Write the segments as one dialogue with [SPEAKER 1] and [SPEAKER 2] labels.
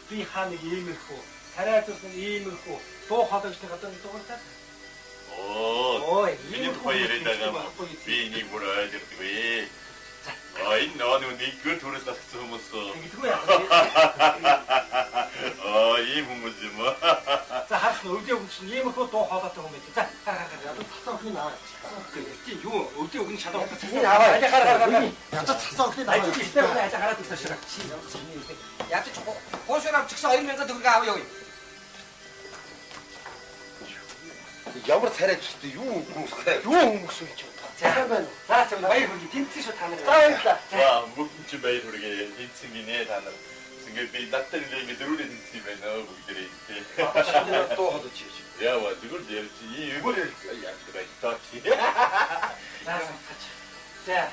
[SPEAKER 1] Би хааныг иймэрхүү, тариалуулсан иймэрхүү, дуу хоолойчтой гадаа нэг дууртай.
[SPEAKER 2] Оо, энэ хоёрыдаага би энийг бүр ойлгодгүй. Энэ нэг гэр төрөөс гарсан хүмүүс.
[SPEAKER 1] Ингэдэггүй яа.
[SPEAKER 2] Ийм хүмүүс юм аа.
[SPEAKER 1] За харсан өвдөө хүн чинь иймэрхүү дуу хоолойтой хүмүүс. За гараа. Цацаа өхний аваа. Тийм юу өвдөө өгний шалаа утас цацаа аваа. Гараа. Ядаж цацаа өхний аваа. Ажаа гараад ирсэн ширээ.
[SPEAKER 3] Ядаж хоошоор авчихсан 2000 төгрөг авъя юу?
[SPEAKER 4] Ямар царайч шүү дээ. Юу хүмүүс вэ?
[SPEAKER 1] За байна. За зөв баяр хүргэе. Тэнцсэн шүү та нар.
[SPEAKER 4] За баярлалаа.
[SPEAKER 2] За бүгд чи баяр хүргэе. Тэнцсэн гинэ та нар. Ингээд би надтай нэг дөрөвний тэнцсэн байна бүгдээрээ.
[SPEAKER 4] Дуу хоолой чи.
[SPEAKER 2] Яа, зүгээр ярьж ийм яа.
[SPEAKER 1] За.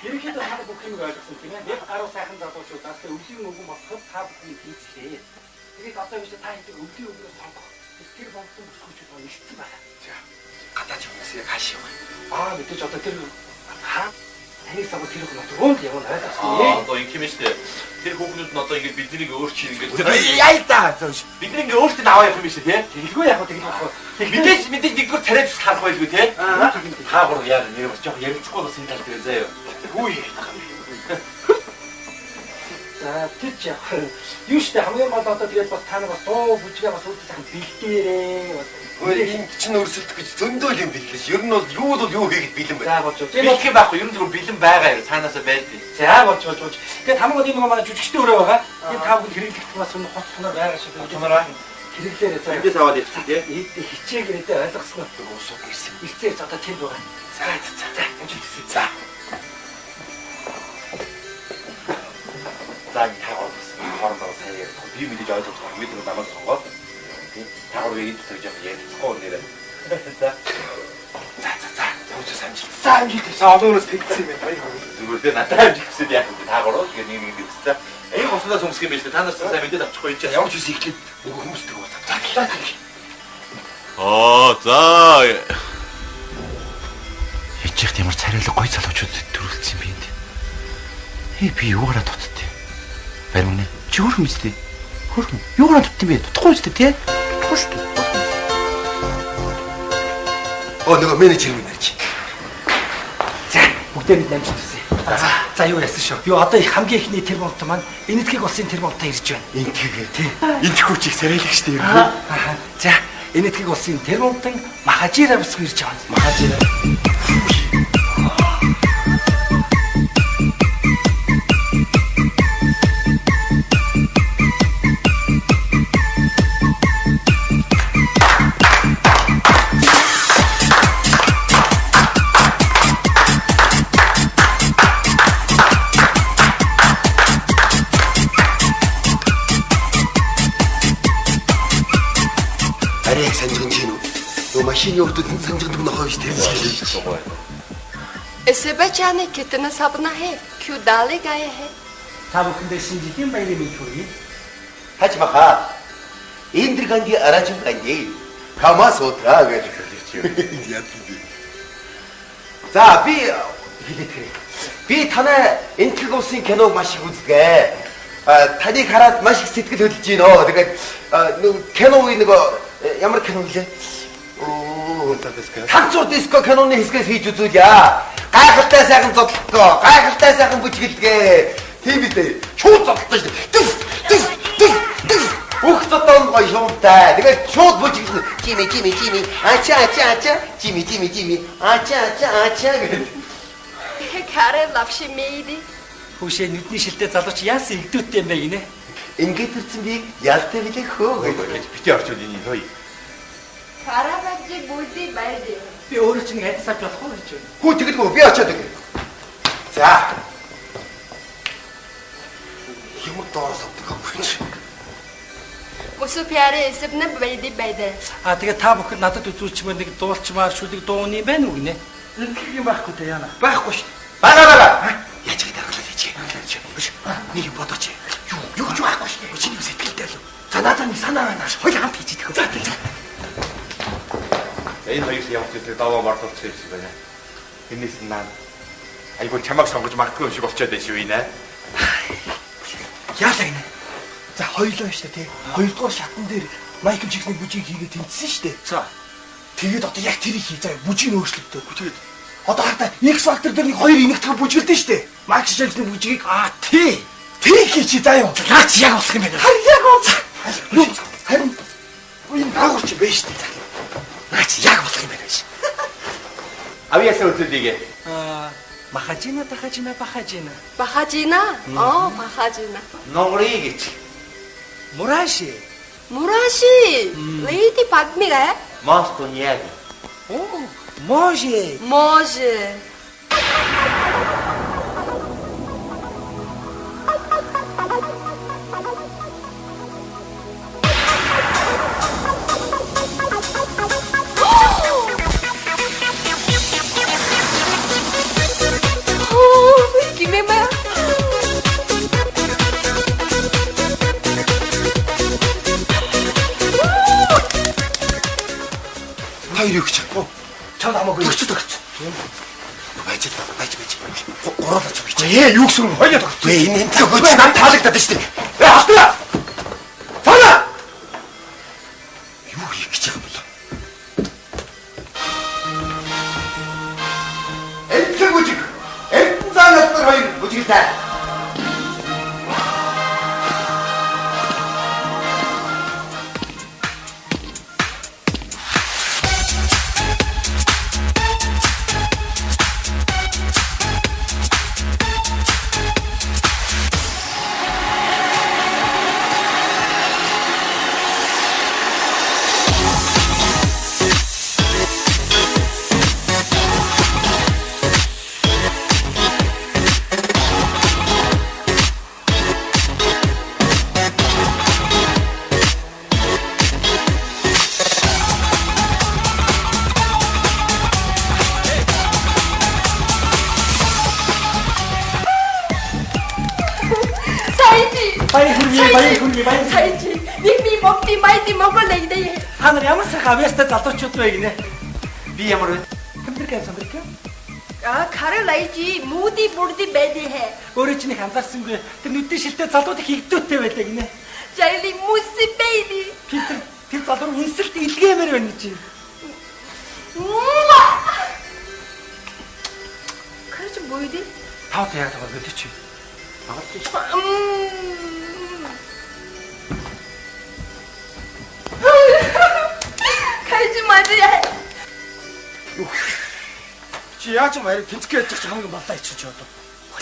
[SPEAKER 1] Ерөнхийдөө хаад бүх юм ойлгосон тийм ээ. Нэг гаруй сайхан залуучуудаас өвлийн өвгөн болоход та бүхний тэнцлээ. Тэгээд одоо юу ч та хэдэг өвлийн өвгөөс сонгох. Тэр болтон бүсгүйч байна ирсэн байна.
[SPEAKER 4] За. Гадаад юмнаас яг хаашаа байна.
[SPEAKER 1] Мэдээж одоо тэр таныг сагуу тэр хүн руунд явна ойлгосон.
[SPEAKER 2] Одоо ингэм штэ. Тэр хүүхнүүд нь одоо ингэ биднийг өөрчил ингэ.
[SPEAKER 4] Яа да.
[SPEAKER 2] Бид нэг өөртөө аваа явах юм биш тий.
[SPEAKER 1] Тэгэлгүй яг хөө
[SPEAKER 2] Мэдээж нэггээр царайч харах байлгүй тий. Та гур яа нэр бас жоох ярилцахгүй бас энэ тал дээр заяа.
[SPEAKER 4] Хүй.
[SPEAKER 1] За тийч яг юу штэ хамгийн гол одоо тэгээд бас та нар бас дуу бүжгээ бас үүдээ сайхан бэлдээрээ бас
[SPEAKER 4] энэ чинь өрсөлдөх гэж зөндөөл юм бэлгээс. Ер нь бол юу хийгээд бэлэн байна.
[SPEAKER 1] За болж.
[SPEAKER 2] Бэлэх юм байхгүй. Ер нь зүгээр бэлэн байгаа юм. Цаанаасаа байдгийг.
[SPEAKER 1] За болж. Тэгээд хамгийн гол юм манай жүжигчтэй өрөө байгаа. Энэ та бүхэн хэрэглэх бас энэ хот хоноор байгаа шиг.
[SPEAKER 2] Тунараа
[SPEAKER 1] хэрэглээрээ за.
[SPEAKER 2] Эндээс аваад ирсэн тий.
[SPEAKER 1] Хичээгээрээ ойлгосноо.
[SPEAKER 4] Уусууд ирсэн.
[SPEAKER 1] Ирцээс одоо тэнд байгаа.
[SPEAKER 4] За.
[SPEAKER 1] Амжилт.
[SPEAKER 4] За.
[SPEAKER 2] За таагаар хоорондоо сайн яриад. Би мэдээж ойлгохгүй. Бид нэг намайг сонгоод таагаар энэ төж юм ярихгүй нэрээ. За.
[SPEAKER 4] Төвчс амжилт. За одоороос тэгсэн юм байна.
[SPEAKER 2] Зүгээр дээ надад амжилт хүсэж яах вэ? Таагаар уу гэдэг нэг гэсэн. Энэ хослоос өмсөх юм биш үү? Та нар сайн мэдээд авчихгүй чи.
[SPEAKER 4] Ямар ч үс ихлээд нөгөө хүмүүстэй ууцаа.
[SPEAKER 2] За.
[SPEAKER 5] Хичээх ямар царайлаг гой залуучууд төрүүлсэн юм бэ? Би юугаараа тутдээ? Баримны. Чи хөрх мэт. Хөрх. Юугаараа тутдсан бэ? Тутахгүй үстэй тий? Тутахгүй шүү дээ.
[SPEAKER 4] Нөгөө менежер минь чи.
[SPEAKER 1] За бүгдээ бид амжилт хүсье. За юу яасан шүү. Юу одоо их хамгийн ихний тэр болтой маань энэтхэг улсын тэр болтой ирж байна.
[SPEAKER 4] Энтхэг тий. Энтхүү чиг царайлагч тий.
[SPEAKER 1] За энэтхэг улсын тэр болтон Махажира бус ирж байгаа. Махажира.
[SPEAKER 4] Машины өвдөд санжигдаг нохоо биш тийм.
[SPEAKER 6] Эсэбэ чаны китэн сабна хэ. Кю дали гая хэ.
[SPEAKER 1] Та бүхэндээ шинэ жилийн баярын мэнд хүргэе.
[SPEAKER 4] Хаж баха. Индрганги аражин ганги. Камас утраа гэж хэлж яа. За би хэлэтгэрэй. Би танай энтхэг улсын киног маш их үздэг. Таныг хараад маш их сэтгэл хөдлөж байна. Тэгээд киноны ямар кино гэлээ? Танцуу диско киноны хэсгээс хийж үзүүлье. Гайхалтай сайхан зодлоо, гайхалтай сайхан бүжгэлгээ. Тийм үү? Шууд зодлоо шүү дээ. Бүх зодон гоё шуумтай. Тэгээд шууд бүжгэлнэ. Жими. Ача. Жими. Ача гэдэг.
[SPEAKER 6] Карэ лавши мэйди.
[SPEAKER 1] Хүүшээ нүдний шилтэй залууч яасан игдүүттэй юм бэ гинэ?
[SPEAKER 4] Ингээд ирсэн би ялтай билээ хөө.
[SPEAKER 2] Бити орчуул энэ хөөе.
[SPEAKER 6] Карабаджи бүди байди.
[SPEAKER 1] Би өөрөө чинь нэг айдасаж болох уу гэж байна.
[SPEAKER 4] Хүү тэгэлгүй би очиод өгье. За. Ямар доороос авдаг юм.
[SPEAKER 6] Мусу пиаре эсэбнэ байди байди.
[SPEAKER 1] Тэгээд та бүхэн надад үзүүлчмээр нэг дуулчмаар шүлэг дууны байна уу гинэ? Энтхэг юм байхгүй та яана.
[SPEAKER 4] Байхгүй шүү. Бага. Яаж ингэ даргалаа чи. Нэг бодооч. Юу байхгүй шүү. Чиний сэтгэлтэй л. За надад нэг санаа байна. Хоёул хамт хийж идэх. За.
[SPEAKER 2] Энэ хоёрын явж ирсэн даваа мартуулчих юм шиг байна. Энэс наа. Айгуу чамайг сонгож магадгүй юм шиг болчиход байна шүү энэ.
[SPEAKER 1] Яалаа гинэ. За хоёулаа шүү дээ тий. Хоёрдугаар шатн дээр Майкл Джексоны бүжиг хийгээд тэнцсэн шүү дээ. За. Тэгээд одоо яг тэрийг хий. За бүжиг өөрчлөлтөө. Тэгээд одоо хата X Factor дээр нэг хоёр инэгтгэн бүжгэлдэн шүү дээ. Майкл Джексоны бүжгийг тий. Тэрийг хийчих заа юу. Наач яг болох юм байна. Харин яг уу. Харин энэ даагуурч байж шүү дээ. Наач яг болох юм байна ш.
[SPEAKER 5] Авьяасаа үзүүлээгээ.
[SPEAKER 1] Махажина тахажина бахажина.
[SPEAKER 6] Бахажина? Бахажина.
[SPEAKER 5] Нонгорыг гэж.
[SPEAKER 1] Мураши.
[SPEAKER 6] Мураши. Леди Падмига.
[SPEAKER 5] Москониаги.
[SPEAKER 1] Може.
[SPEAKER 6] Може. Гимема.
[SPEAKER 4] Хоёр юу гэж.
[SPEAKER 1] Чам хамаагүй.
[SPEAKER 4] Төгсөд төгсөд. Байж. Гурав цог гэж.
[SPEAKER 1] Юу гэсэн юм? Хоёул төгсөд.
[SPEAKER 4] Энэ төгөөд нам таалагдаад шүү дээ. Хатаа. Цаана. Юу хийх гэж байгаа юм бэ? Энтэг бүжиг. Энтэн цаанаас тэр хоёр бүжигтэй.
[SPEAKER 1] Баян.
[SPEAKER 6] Сайжи. Ми мовти майти моголей дэ.
[SPEAKER 1] Та нар ямар сайхан авьяастай залуучууд вэ гинэ?
[SPEAKER 5] Би ямар вэ?
[SPEAKER 1] Америк.
[SPEAKER 6] Каралайжи муди бурди бэди хэ.
[SPEAKER 1] Өөрөө чинь их анзаарсангүй. Тэр нүдний шилтэй залууд их игдүүтэй байлаа гинэ.
[SPEAKER 6] Жайли муси бэйби.
[SPEAKER 1] Тэр залуу инсэлт илгээмээр байна чи.
[SPEAKER 6] Карч бойди.
[SPEAKER 1] Тав яг тав гэдэг чи.
[SPEAKER 6] Кайж мадия.
[SPEAKER 1] Чи яаж юм арай тэнцгээ яжчих хамгийн балаа ичиж одоо.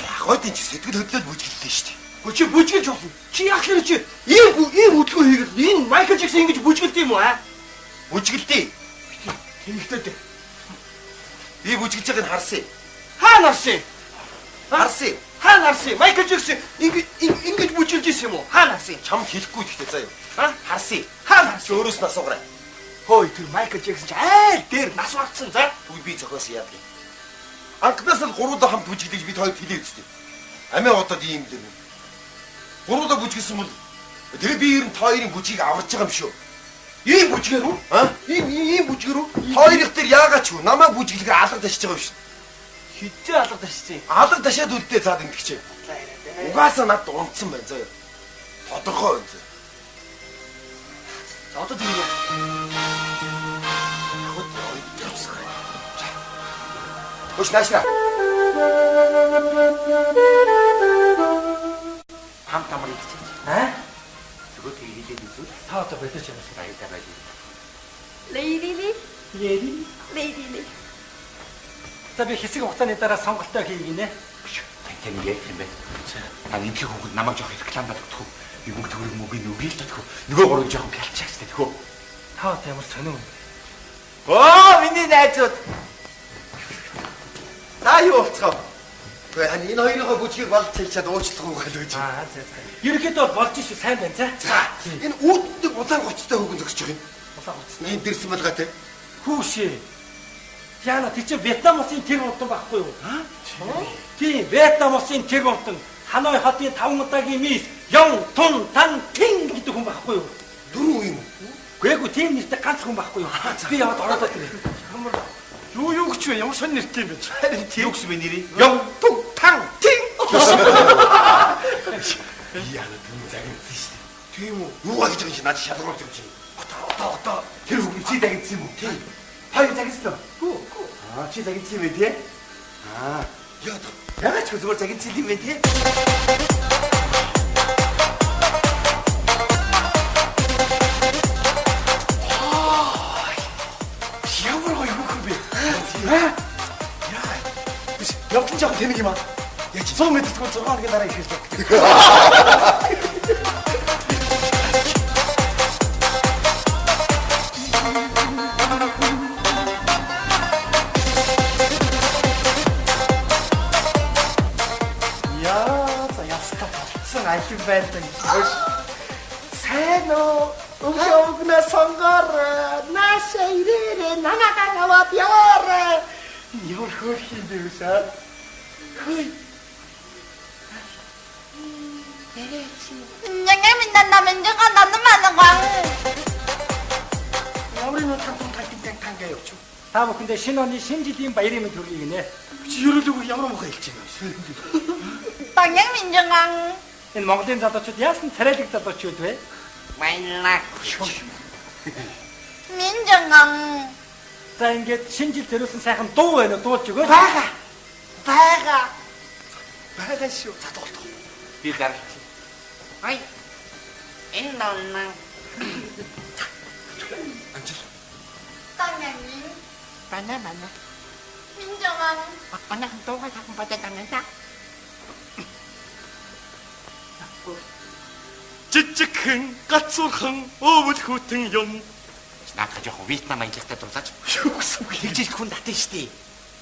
[SPEAKER 4] Яг гойд энэ сэтгэл хөдлөл бүжгэлтэй шүү дээ.
[SPEAKER 1] Гү чи бүжгэлж болно. Чи яах вэ чи? Ийм хөдөлгөөн хийгээд энэ Майкл Джексон ингэж бүжгэлт юм уу аа?
[SPEAKER 4] Бүжгэлтэй.
[SPEAKER 1] Тэнхтэй дээ.
[SPEAKER 4] Би бүжгэлж байгааг нь харсан.
[SPEAKER 1] Хаана харсан?
[SPEAKER 4] Харсан.
[SPEAKER 1] Хаана харсан? Майкл Джексон ингэж бүжгэлж исэн юм уу? Хаана харсан?
[SPEAKER 4] Чамд хэлэхгүй гэхдээ заа юу. Харсан.
[SPEAKER 1] Хаана харсан?
[SPEAKER 4] Өөрөөс нь асуугаарай.
[SPEAKER 1] Хөөе тэр Майкл Джексон ч айл дээр нас барцсан за.
[SPEAKER 4] Түг би зохиосон яа гэх. Анхнаас л гурвуулаа хамт бүжгэлж бид хоёр хэлээ үстэй. Амиа одод ийм л юм. Гурвуулаа бүжгэлсэн бол тэгээ би ер нь та хоёрын бүжгийг аварж байгаа юм шүү. Ийм бүжгээр үү? Ийм бүжгээр үү? Хоёр их дээр яагаад ч юу? Намаа бүжгэлгээр алга ташиж байгаа юм шүү.
[SPEAKER 1] Хитээ алга ташсан.
[SPEAKER 4] Алга ташаад үлдээ цаад ингэч. Угаасаа над унтсан байна заа. Тодорхой байна заа.
[SPEAKER 1] За одоо тийм үү?
[SPEAKER 4] Хош наашра.
[SPEAKER 5] Хам тамар идэж. Зүгээр хийгээд үзвэл
[SPEAKER 1] Та одоо бодож байгаа юм.
[SPEAKER 5] баятаа байж.
[SPEAKER 6] Лейди.
[SPEAKER 1] Лейди. За би хэсэг хугацааны дараа сонголтоо хийгийнэ.
[SPEAKER 5] Тань яг юм бэ. Аа энэ хүүхэд намайг жоох рекламад өгдөх. Юм төгрөг мөгийг нүгэл татах. Нөгөө гурав жоох пялчаач тэхөө.
[SPEAKER 1] Та одоо ямар сонин вэ?
[SPEAKER 4] Миний найзууд. Та юу болцгоо? Гэхдээ энэ хоёрын бүжгийг болж хэлчихэд уучлах уу гэж.
[SPEAKER 1] За. Ерөнхийдөө бол болж шүү сайн байна за.
[SPEAKER 4] Энэ үүддэг улаан гоцтой хүүхэн зогсож байгаа юм.
[SPEAKER 1] Улаан гоцтой.
[SPEAKER 4] Энэ дэрсэн малгай те.
[SPEAKER 1] Хүүшээ. Яна тий чи Вьетнам улсын тэр унтан байхгүй юу? Тий, Вьетнам улсын тэр унтан Ханой хотын 5 удаагийн мис Ён Тун Тан Тин гэдэг хүн байхгүй юу?
[SPEAKER 4] Дөрөв юм уу?
[SPEAKER 1] Гээгүй тийм нэртэй ганц хүн байхгүй юу? Би яваад ороод ирээ.
[SPEAKER 2] Юу гэж вэ? Ямар сонир нэртэй юм бэ?
[SPEAKER 4] Харин тийм үгс бэ нэрий?
[SPEAKER 1] Ён Тун Тан Тин.
[SPEAKER 4] Яна тийм загнасан шүү дээ. Тийм үү? Юу гэж байгаа юм над шалгуулж өгч юм. Одоо тэр үг чи загинсан юм уу? Тийм. Хоёр загинсан уу? Гүү. Чи загинсан юм тий? Яа. Яагаад ч зүгээр загинсан юм бэ тий? Ямар гоё юм бэ? Яа. Явдлан жаа тэнэг юм аа. Яа чи 100 м тэгвэл 6 хоногийн дараа ихэлж. 아직 봤던 새노 우겨우구나 선거라 나샤 이래래 나나가나와 벼라 이걸 훨씬 되우사 흐이
[SPEAKER 7] 양양민난 나면 저가 나는 많은 광
[SPEAKER 4] 우리는 탕통 탕탕 탕가요 좀
[SPEAKER 1] 다음 근데 신혼이 신지팀 바 이름이 들리네.
[SPEAKER 4] 지혈을 야무로 먹어 있지
[SPEAKER 7] 방양민정광
[SPEAKER 1] Энэ Монголын залуучууд яасан царайлаг залуучууд вэ?
[SPEAKER 3] Баярлалаа.
[SPEAKER 7] 민정광
[SPEAKER 1] За ингээд шинэ жил төрүүлсэн сайхан дуу байна уу? Дуулж өгөөч.
[SPEAKER 7] 바가
[SPEAKER 4] 빨간시오 다 돌도
[SPEAKER 3] Би гарч. Ай. Энэ нonna.
[SPEAKER 4] 앉아
[SPEAKER 7] 방양민
[SPEAKER 3] Mana.
[SPEAKER 7] 민정광
[SPEAKER 3] Mana 도가 자꾸 받아다는다.
[SPEAKER 8] 찌찌큰 까tsурхан өвөл хүтэн юм.
[SPEAKER 3] Наака жоохон Вьетнам ангилтай дуулаач.
[SPEAKER 4] тэгжиж хүн натан штий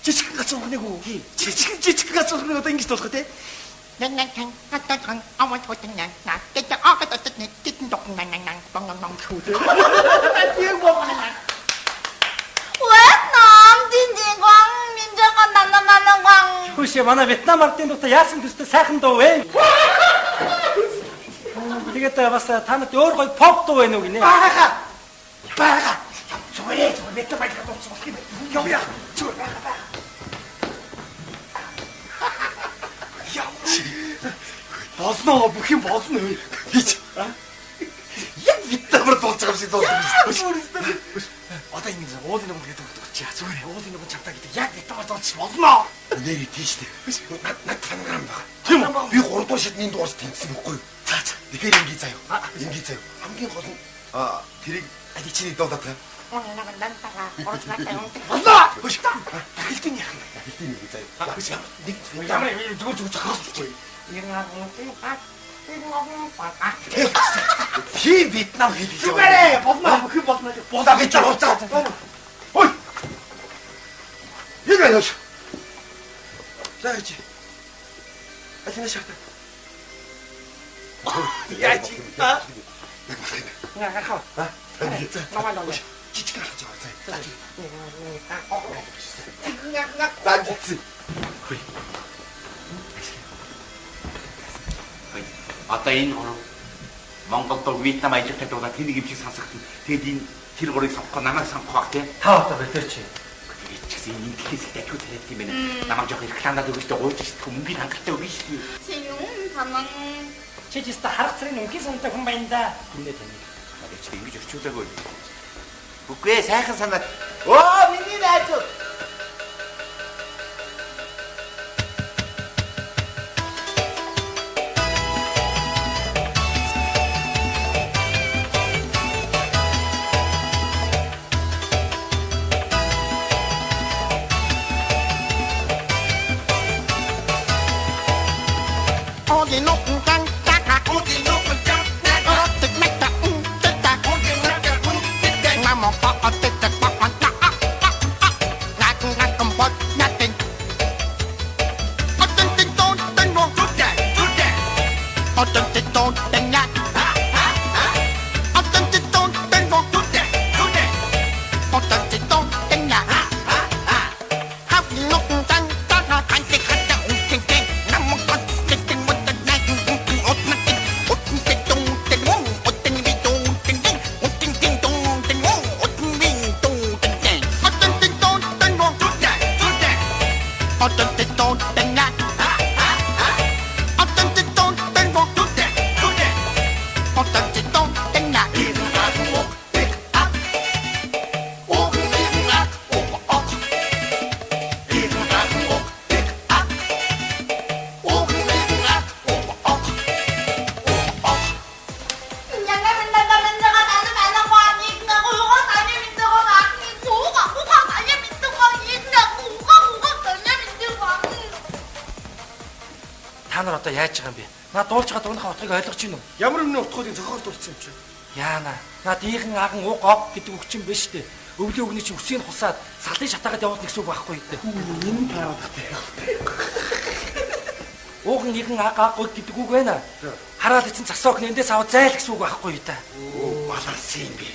[SPEAKER 4] жижиг гац ухныг уу жижиг гац ухныг одоо ингэж дуулах те
[SPEAKER 3] Наннан хатан аваад хүтэн яа. Тэт агаад тэт титэн докнан банган чүүд.
[SPEAKER 7] 베트남 진진광 민정광 나는 많은 광
[SPEAKER 1] Хөөшөө манай Вьетнам ардын дуутай яасан төстэй сайхан дуу вэ? Тэгээд бас танад өөр гоё поп дуу байна уу гинэ?
[SPEAKER 4] 바가 저래 몇 마디 갖고 없어 여기야 저 Болно бүх юм болно гэж яг витамин дуулцгаа шиг дуулсан одоо ингэ уулын нэг гэдэг чи зүгээр уулын нэг чамтаа гэдэг яг витамин дуулчих болно нэр тийштэй над фанаграм байгаа тийм үү би 3 дугаар шидний дугаарч тэнцсэн үгүй цаа тэгэхээр ингэ заяа хамгийн гол нь тэрийг ади чиний дуулаад байгаа болно хэлтийн яах хэлтийн нэг заяа нэг ямар зүгээр зохиолгүй Ти Вьетнам хэлж байгаа. Зүгээрээ болно бүх болно. Болоо гэж байгаа. Ой. Яа яаш. Заач. Атина шахта. Яач. Яа хаа. Намаа жижиг гарч байгаа. Заач.
[SPEAKER 5] Одоо энэ гурав Монголд Вьетнам ажилтай дуулаад тэнийг имчиг сонсогдсон. Тэгэд энэ тэр гурыг сонгох намайг сонгох баг тийм.
[SPEAKER 1] Та одоо бэлдэрч.
[SPEAKER 5] Тэгээд ч гэсэн энэ дэлхийс их дахиуд тариад юм байна. Намайг жоох рекламад өгөхдөө гуйж шít хүмүүний хангалттай өгнө шүү дээ.
[SPEAKER 7] 진용 사망
[SPEAKER 1] Чи ч яста харах цэрийн үнхий сантай хүн байна да. Хүнээ тань.
[SPEAKER 5] Тэгээд ч ингэж орчуулаагүй. Үгүй ээ сайхан санаад. Оо миний найз.
[SPEAKER 1] Та нар одоо яаж байгаа юм бэ? Наа дуулж байгаа дуунахаа утгыг ойлгож байна уу?
[SPEAKER 8] Ямар нэгэн утгуудыг зохиолдуулсан юм чи.
[SPEAKER 1] Яана. Наад ийхэн аган уг ог гэдэг үг чинь биш үү? Өвлийн үгний чинь үсгийг хусаад салын шатаагаад явуулна гэсэн үг байхгүй дээ.
[SPEAKER 8] Энэ таадаг.
[SPEAKER 1] Ууган нэгэн аг гэдэг үг байна. Хараад эцэн засоог нэндээс аваад зайл гэсэн үг байхгүй юу та?
[SPEAKER 4] Баланс юм бэ.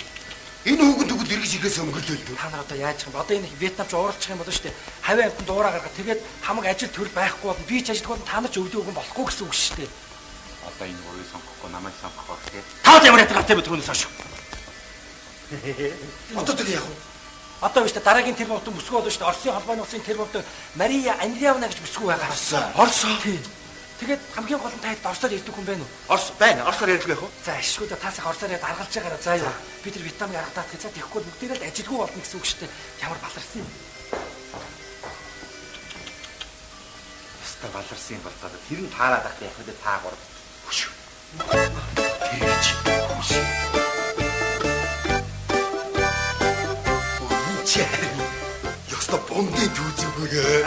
[SPEAKER 4] Энэ үгэнд үгд эргэж ирэхээс өнгөлөөлдөг.
[SPEAKER 1] Та нар одоо яаж юм бэ? Одоо энэ Вьетнамч ууралчих юм болоо шүү дээ. Хавийн амтнд уураа гаргаад тэгээд хамаг ажил төрөл байхгүй бол би ч ажилтгүй бол та нар ч өвлийн үгэн болохгүй гэсэн үг шүү дээ.
[SPEAKER 5] Одоо энэ үрийг сонгохгүй намайг сонгох тий.
[SPEAKER 1] Таад ямар ятгатай бэ түрүүнээс хойш.
[SPEAKER 4] Одоо тэг яах вэ?
[SPEAKER 1] Одоо биш дараагийн тэр бовд мөсгөө болоо шүү дээ. Оросын холбооны улсын тэр бовд Мария Андреевна гэж мөсгөө байгаа.
[SPEAKER 4] Орсоо.
[SPEAKER 1] Тэгээд хамгийн гол нь та хэд орсоор ярьдаг хүн байна уу?
[SPEAKER 5] Орс байна. Орсоор ярьдаг яах вэ?
[SPEAKER 1] За ашгүй да таасах орсоор яд аргалж байгаараа заа юу. Би тэр витамин аргатаад гэж тэгэхгүй бүгдээрээ л ажилгүй болно гэсэн үг шүү дээ. Ямар баларсан юм.
[SPEAKER 5] Өстө баларсан юм болоо. Тэр нь таараад ахтай яг хөдөө таа гур. Хүш. Тэрч. Хүш.
[SPEAKER 4] Үчи. Ёсто бомдын түүзэггүй.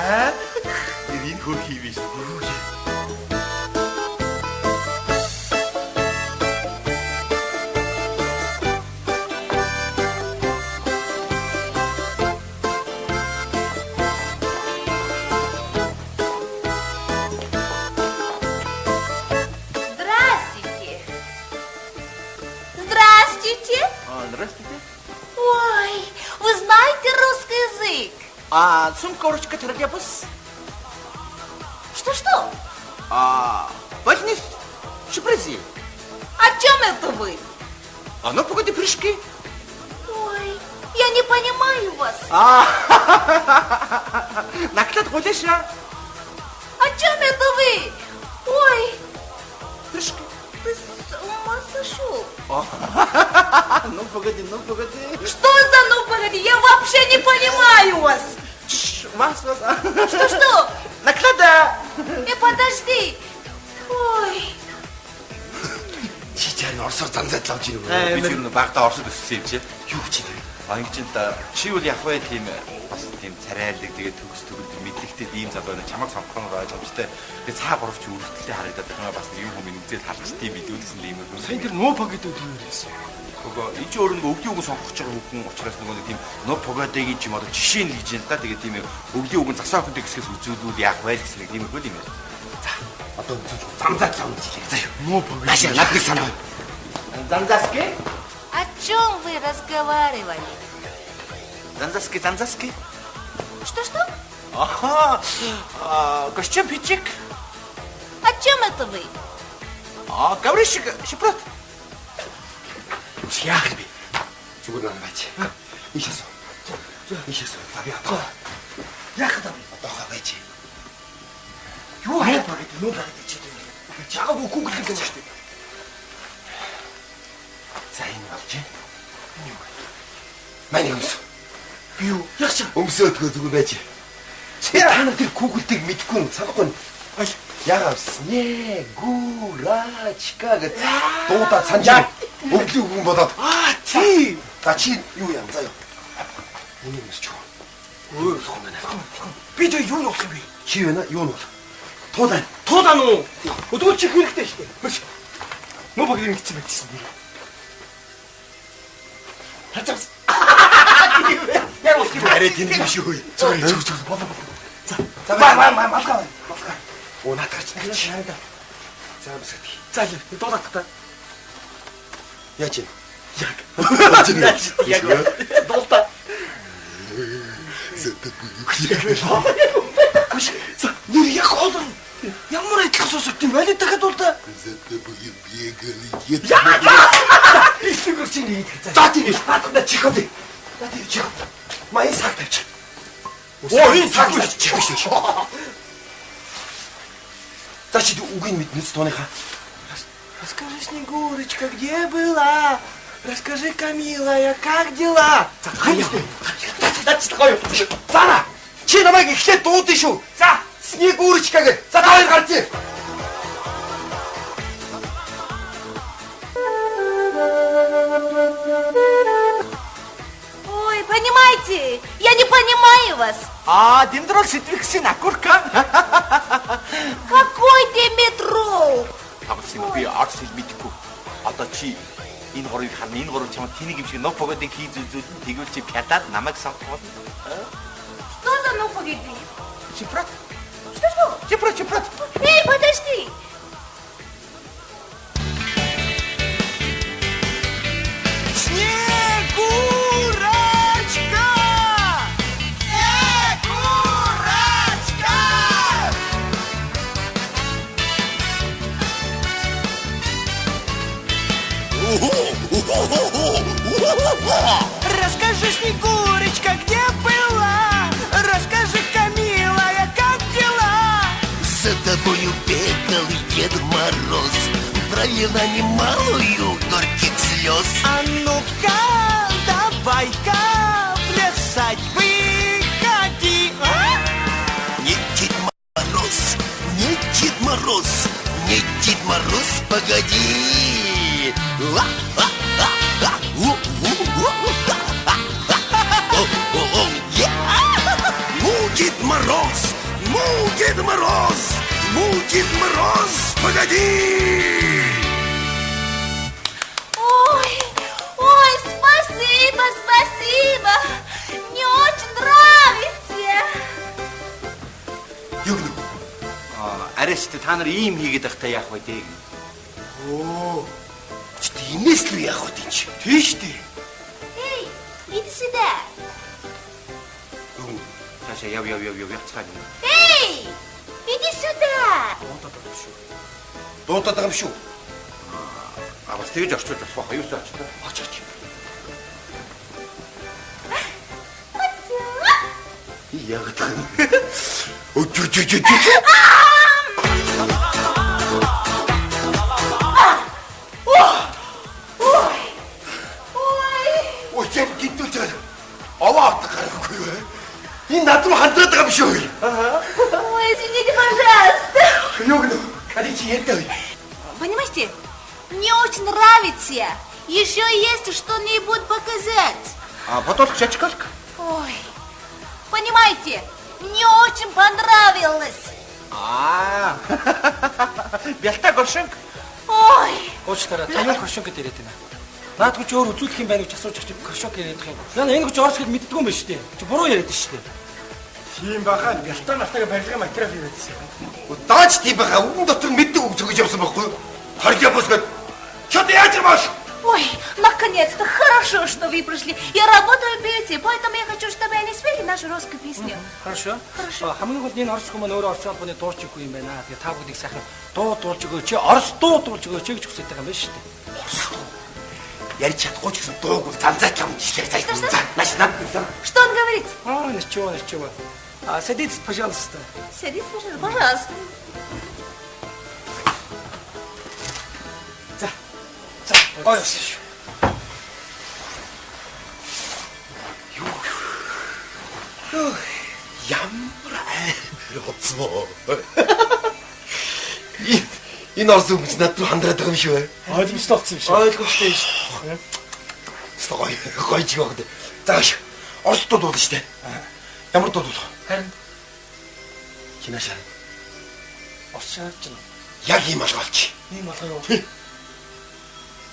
[SPEAKER 5] Энэ хөр хийвэж.
[SPEAKER 3] Сумка, ручка, троллейбус.
[SPEAKER 7] Что?
[SPEAKER 3] Больниц, сюрпризи.
[SPEAKER 7] О чем это вы?
[SPEAKER 3] Ну, погоди, прыжки.
[SPEAKER 7] Ой, я не понимаю вас.
[SPEAKER 3] Наклад гуляша.
[SPEAKER 7] О чем это вы? Ой.
[SPEAKER 3] Прыжки.
[SPEAKER 7] Ты с ума сошел?
[SPEAKER 3] Ну, погоди.
[SPEAKER 7] Что за ну, погоди? Я вообще не понимаю вас. Что?
[SPEAKER 3] Наклада.
[SPEAKER 7] Подожди. Ой.
[SPEAKER 4] Чи чарны орсоор занзаад лавж ирв.
[SPEAKER 5] Би тэр багтаа орсод өссөн юм чи.
[SPEAKER 4] Юу чи тэр?
[SPEAKER 5] Ангижинд чи үл яг бай тийм бас тийм царайлаг тэгээд төгс төгөлд мэдлэгтэй ийм залуу байна. Чамаг сонгох нь ойлгомжтой. Тэгээд цаа гуравч үргэлжлэлтэй харагдаад байгаа бас юм хүмүүс үзээд харчихдээ мэдүүлсэн л юм уу.
[SPEAKER 8] Сайн тэр нууп гэдэг үг юусэн.
[SPEAKER 5] Нөгөө энэ ч өөрөө өвлийн үгэн сонгох гэж байгаа хүн учраас нөгөө тийм нуп погодигийн ч юм одоо жишээ нь хийж байна та. Тэгээд тийм өвлийн үгэн засаа хүнтэй гэсгээс үзүүлвэл яг байл гэсэн нэг тийм их үл юм байна.
[SPEAKER 4] За одоо замзаад лавж ирээ. За юу.
[SPEAKER 8] Нууп погоди.
[SPEAKER 4] Наша надад санаа.
[SPEAKER 3] Занзаски?
[SPEAKER 7] О чем вы разговаривали?
[SPEAKER 3] Занзаски.
[SPEAKER 7] Что?
[SPEAKER 3] Костюм пичик.
[SPEAKER 7] О чем это вы?
[SPEAKER 3] Коврищик, шипрот.
[SPEAKER 4] Яах вэ? Зүгээр байна бач. Ишээс. Заби одоо.
[SPEAKER 3] Яах вэ?
[SPEAKER 4] Одоо хаваач.
[SPEAKER 3] Юу хайх вэ? Нуу багт чи.
[SPEAKER 4] Чааг үгүй гэх юм шүү дээ. За энэ болж байна. Манай хүмүүс.
[SPEAKER 3] Би юу? Яах вэ?
[SPEAKER 4] Өмсөөдгөө зүгээр байж. Та нар тэр Google-ийг мэдгүй санахгүй. Яагавснэ гурачка гэж дуудаад санаж өвлийн үгэн болоод
[SPEAKER 3] Чи.
[SPEAKER 4] за чи юу яам заяа. Энийг өсч. Өөр их юм байна.
[SPEAKER 3] Би ч юу болох юм бэ?
[SPEAKER 4] Чи юу нэ юу нь бол? Туудан.
[SPEAKER 3] Туудан уу? Өдгөл чих хэрэгтэй шүү дээ. Маш. Нуу багийн нэгцэн байдсан би. Хацаас. Яа болох юм бэ?
[SPEAKER 4] Арай тэнд биш үү? Зүг болоо.
[SPEAKER 3] За малгай.
[SPEAKER 4] Оо натгач нэг чи. За бисгт.
[SPEAKER 3] За л дуудаад та.
[SPEAKER 4] Яач юм?
[SPEAKER 3] Яг дуулаа. Хүш. За нэр яг олон. Ямар айдлах сонсогд юм бэ? Дахиад дуулаа. Эсвэл чи нэг хийх. За тийм. Хатна чихөө. За тийм чихөө. Маяг саг тавьчих. Оо энэ цаг биш чихөө.
[SPEAKER 4] За чи үгийн мэднэс тооныхаа.
[SPEAKER 3] Расскажи, Снегурочка, где была? Расскажи, Камилая, как дела?
[SPEAKER 4] Зара! Чи намайг эхлээд дуудсан шүү. За, Снегурочка гэ. За та хоёр гарч ир.
[SPEAKER 7] Ой, понимаете, я не понимаю вас.
[SPEAKER 3] Диндрол ситвиксин акурка.
[SPEAKER 7] Какой ты метро?
[SPEAKER 5] Тамсан би арт хэл мэдэхгүй. Одоо чи энэ горыг харна, энэ горыг чамд тэнийг юм шиг нов погодыг хийж үзүүл тэгвэл чи пядаад намайг сонгох.
[SPEAKER 7] Что за ну погоди?
[SPEAKER 5] Чипрат.
[SPEAKER 7] Что?
[SPEAKER 5] Чипрат.
[SPEAKER 7] Эй, подожди!
[SPEAKER 3] Снегурочка! Расскажи, Снегурочка, где была? Расскажи, Камилая, как дела?
[SPEAKER 9] За тобою бегал Дед Мороз, пролила немалую горьких слез.
[SPEAKER 3] А ну-ка, давай-ка плясать выходи, а?
[SPEAKER 9] Не Дед Мороз, не Дед Мороз, не Дед Мороз, погоди. Дед Мороз, Дед Мороз, Дед Мороз, погоди!
[SPEAKER 7] Ой, спасибо. Мне очень нравится.
[SPEAKER 3] Югнэ.
[SPEAKER 5] Арайчтай та нар ийм хийгээд байхдаа яах вэ дээ?
[SPEAKER 3] Чи тиймээс л яах вэ тийч? Тийш дээ.
[SPEAKER 7] Эй, иди сюда.
[SPEAKER 5] Таашаа яв яцгаа.
[SPEAKER 7] Эй, иди сюда.
[SPEAKER 3] Дуудаад байгаа юм шүү.
[SPEAKER 5] Бас тэгж орчуулж болох юу ч очтой.
[SPEAKER 3] Оч. Яг тань. Өчөчөчөч. Ой, яг гинтүүл заа. Аваад гарахгүй юу? Энэ надад хандраад байгаа юм шүү.
[SPEAKER 7] Ой, извините, пожалуйста.
[SPEAKER 3] Югнэ. Каличи яттай.
[SPEAKER 7] Понимаете, мне очень нравится. Еще есть что-нибудь показать.
[SPEAKER 5] Подолгч очкалк.
[SPEAKER 7] Ой, понимаете, мне очень понравилось.
[SPEAKER 5] Бялтаа горшинг.
[SPEAKER 7] Ой,
[SPEAKER 1] Уучлаарай, та юу коршонк гэдэг яриад байна. Наадгүй ч өөр үзүүлэх юм байна гэж асууж чи коршонк яриад байгаа юм. Яна энэ гэж орос гэд мэддгүй юм байна шүү дээ. Чи буруу яриад шүү дээ.
[SPEAKER 3] Тийм баха. Бялтаа барилгын материал хийдсэн. Дааж тийм баха. Үгэн дотор мэддэг үг зөгөж явсан байхгүй юу? Харьяа босгод. Что ты яач?
[SPEAKER 7] ой, наконец-то хорошо, что вы пришли. Я работаю в бюджете, поэтому я хочу, чтобы они спели нашу русскую песню.
[SPEAKER 1] Хорошо. Хамгийн гол энэ орос хүмүүс өөрөө орос албаны дуурчгүй юм байна. Тэгээ та бүгдийг сайхан дуу дуулж өгөө. Чи орос дуу дуулж өгөө. Чи гэж хүсэж байгаа юм байна шүү дээ.
[SPEAKER 3] Орос дуу. Ярь чадахгүй ч гэсэн дууг бол занзаач юм жишээ зайсан. Маш над.
[SPEAKER 7] Что он говорит?
[SPEAKER 1] Ничего. Садитесь, пожалуйста.
[SPEAKER 7] Садитесь, пожалуйста.
[SPEAKER 1] Ой,
[SPEAKER 3] ямар роцоо. Энэ орос хүмүүс надад хандраад байгаа юм шүү.
[SPEAKER 1] ойлгомжтой юм шиг.
[SPEAKER 3] Ойлгомжтой шүү. Гойж яваад. Зааш. Орос дуу дуулна шүү дээ. Ямар дуу дуулах?
[SPEAKER 1] Харин
[SPEAKER 3] Кинашаа.
[SPEAKER 1] орос шаарч нь.
[SPEAKER 3] Яг ийм алгаалч.
[SPEAKER 1] Ийм алгаа юу?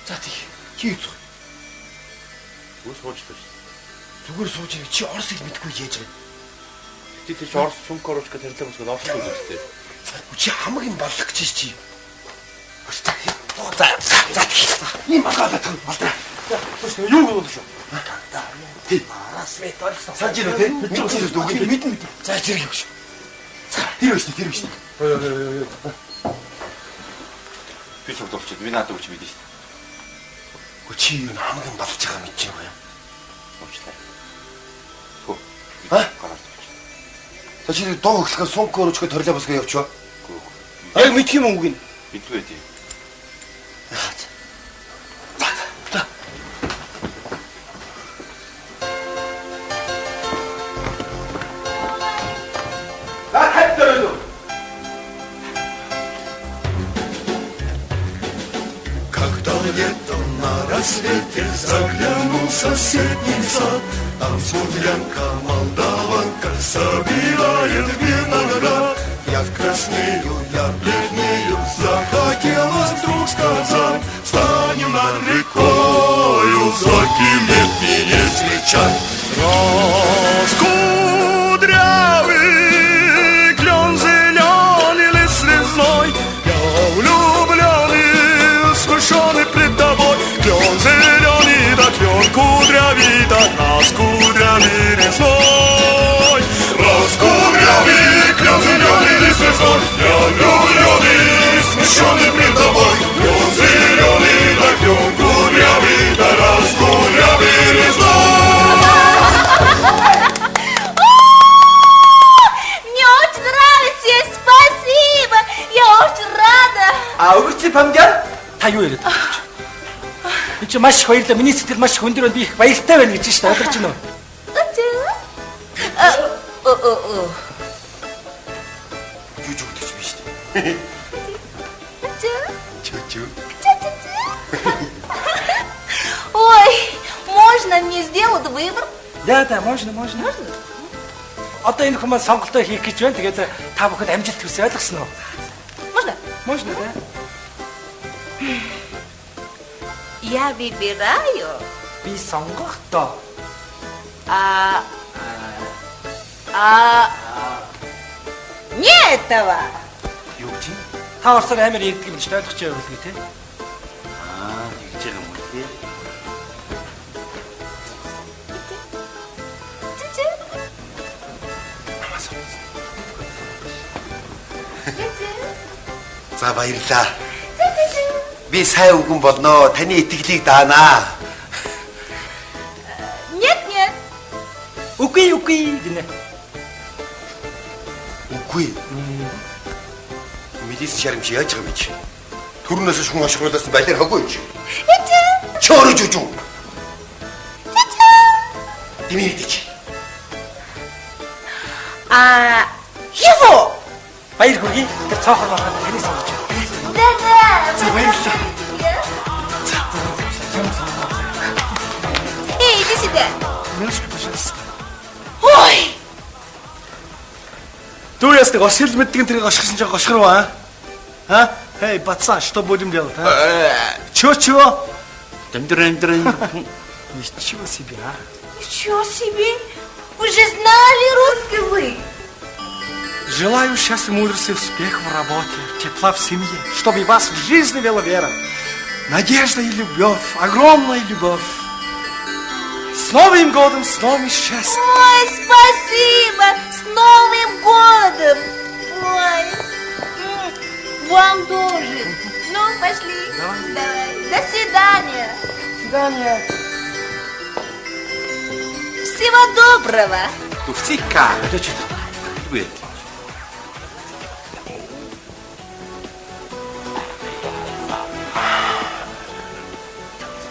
[SPEAKER 1] За тий.
[SPEAKER 3] Чи юу?
[SPEAKER 2] Үс хуучтай шүү.
[SPEAKER 3] Зүгээр сууж ирэх чи оросыг мэдгүй яаж вэ?
[SPEAKER 2] Тэд чи орос сүмкорочка тэрлээ босгоод орсон юм шүү дээ.
[SPEAKER 3] Чи хамаг юм баллах гэж чи. За. Ийм алгаалаад байна.
[SPEAKER 1] Юу болов шүү?
[SPEAKER 3] Тий. Арасвет орсон. Санаж ирээ тий. Мэдэн. За зэрэг юу шүү. За тэр биш.
[SPEAKER 2] Би сурдуулчих. Би наадад үуч мэдэн шүү.
[SPEAKER 3] Чи юу хамаг юм болж байгаа мэт юм байна.
[SPEAKER 2] Уучлаарай.
[SPEAKER 3] А? За чи дуу хөглөхөөр сунк өрөчгөө төрлөө босгоо явчихва.
[SPEAKER 1] Яг мэдх юм үг нь.
[SPEAKER 2] Бидгүй дээ.
[SPEAKER 3] За.
[SPEAKER 9] Когда летом на рассвете заглянул в соседний сад, там смуглянка, молдаванка собирает виноград. Я в красную, я в бледную, захотелось вдруг сказать, станем над рекою, закинет не встречать. Раскудрявый клен зеленый лес резной, я влюбленный, смущенный пред тобой. Клен зеленый, да клен кудрявый, да раскудрявый резной. Раскудрявый клен зеленый лес резной, я влюбленный, смущенный пред тобой. Клен зеленый, да клен кудрявый, да раскудрявый резной.
[SPEAKER 1] А өгч памгар та юу яриад байна? Би ч маш их баярлалаа. Миний сэтгэл маш их өндөр байна. Би их баяртай байна гэж шүү дээ. Ойлгож байна уу?
[SPEAKER 3] Чүчүү гэж биш дээ. Чүчүү.
[SPEAKER 7] Ой, можно мне сделать выбор?
[SPEAKER 1] Да, можно. Одоо энэ хүмүүс сонголтоо хийх гэж байна. Тэгээд та бүхэнд амжилт хүсье. Ойлгосноо? Можно, да?
[SPEAKER 7] Я выбираю.
[SPEAKER 1] Би сонгохдоо.
[SPEAKER 7] Не этого.
[SPEAKER 1] Юу гэж? Та орсоор амар ярьдаг юм чинь ойлгож байгаа үлээ те.
[SPEAKER 5] Тэгж байгаа юм уу те?
[SPEAKER 4] За баярлаа. Би сайн үгэн болно. Таны итгэлийг даанаа.
[SPEAKER 7] Нет.
[SPEAKER 1] Үгүй гинэ.
[SPEAKER 4] Үгүй. Милис шарамч яаж байгаа юм чи? Төрнөөс шун ашиглуулсан байлэр хаггүй чи. Чорож үжүү. Димидич.
[SPEAKER 7] Его.
[SPEAKER 1] Баяр хүргэе. Тэр цаохор байгаа таны сонгож байна.
[SPEAKER 7] Да.
[SPEAKER 1] За баярлалаа.
[SPEAKER 7] Эй, иди сюда.
[SPEAKER 8] Минуточку, пожалуйста.
[SPEAKER 7] Ой.
[SPEAKER 8] Дүү ястаг осгил мэддгэн тэрийг ошгосон ч гошгор ба. А? Эй, пацан, что будем делать, а? Чего? Ничего себе, а?
[SPEAKER 7] Ничего себе. Вы же знали русский язык.
[SPEAKER 8] Желаю счастья, мудрости, успеха в работе, тепла в семье, чтобы вас в жизни вела вера, надежда и любовь, огромная любовь. С Новым годом, с новым счастьем!
[SPEAKER 7] Ой, спасибо! С Новым годом! Ой, вам тоже. Ну, пошли. Давай. До свидания. Всего доброго.
[SPEAKER 5] Тувцика. Привет.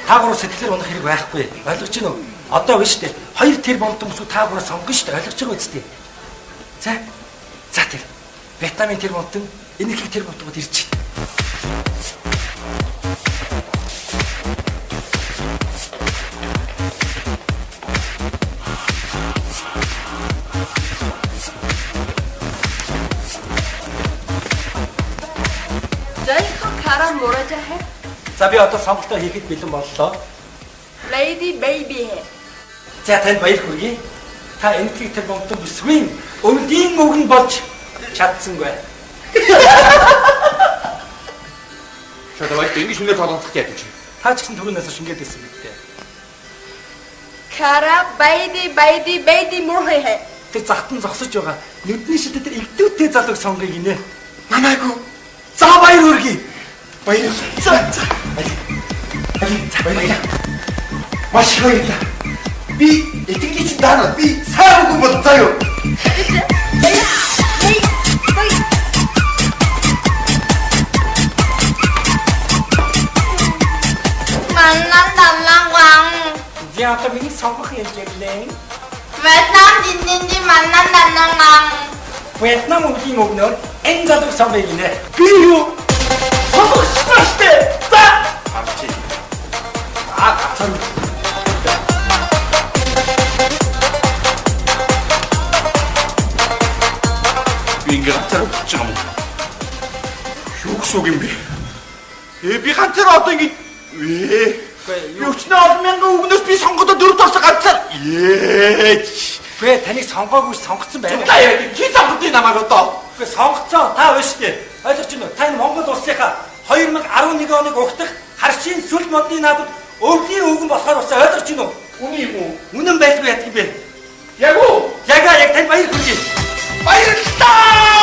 [SPEAKER 1] Таагур сэтгэлээр унах хэрэг байхгүй. Ойлгож байна уу? Одоо биш үү? Хоёр тэр болдон бүсгүй таагур сонгоно шүү дээ. Ойлгож байгаа үстэй. За тэр. Витамин тэр болдон, энерги тэр болдогод ирж байна.
[SPEAKER 6] Кара муража хэ.
[SPEAKER 1] За би одоо сонголтоо хийхэд бэлэн боллоо.
[SPEAKER 6] Lady baby хэ.
[SPEAKER 1] За танд баяр хүргэе. Та энерги тэр болдон бүсгүй өвлийн өгн болж чадсангүй.
[SPEAKER 5] Что, давайте ингэж үнээр тоглох гэдэг чи.
[SPEAKER 1] Та ч гэсэн түрүүнээс шингээд байсан бидтэй.
[SPEAKER 6] Кара baby мурхэ хэ.
[SPEAKER 1] Тэр захтан зогсож байгаа. Нүдний шидэ тэр эвдүүтэй залууг сонгоё гинэ.
[SPEAKER 3] Намайгүй.
[SPEAKER 1] За баяр хүргэе.
[SPEAKER 3] Баяр. За. Баяр. Маш их баярлалаа. Би итгэж даана. Би сайн үгэн бол заяа.
[SPEAKER 1] Я-то миний сонгох юм гэлээ.
[SPEAKER 7] Вьетнам динди маннанданнан.
[SPEAKER 1] Вьетнам өвлийн өгнөөр энэ залууг сонгоё гинэ. Би юу? Сонгочихлаа. За.
[SPEAKER 5] Арчи.
[SPEAKER 1] Цан.
[SPEAKER 5] Бингер.
[SPEAKER 3] ганцаар өгч байгаа юм. Юу гэсэн үг юм бэ? Би ганцаар одоо ингэ Юучны олон мянган үгнээс би сонгодоо 4 тосоо ганцаар.
[SPEAKER 8] Гэ таныг сонгоогүй сонгоцсон байна.
[SPEAKER 3] Чи сонгодын намайг одоо.
[SPEAKER 8] Гэ сонгоцсон та биш үү? Ойлгож байна уу? Та энэ Монгол улсынхаа 2011 оныг угтах харшийн сүл модны наадад өвлийн өвгөн болохоор бас ойлгож байна уу?
[SPEAKER 3] Үнэн юм уу?
[SPEAKER 8] Үнэн байлгүй ядг юм бэ?
[SPEAKER 3] Яг уу?
[SPEAKER 8] Яг тань баяр хүргэе.
[SPEAKER 3] Баярлалаа!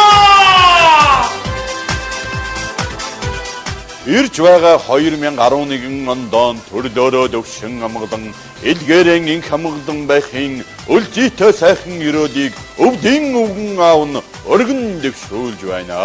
[SPEAKER 2] Ирж байгаа 2011 онд төрлөөрөө төвшин амгалан элгээрэн инх амгалан байхын өлзийтэй сайхан өрөөлийг өвдийн өвгөн аав нь өргөн дэвшүүлж байна.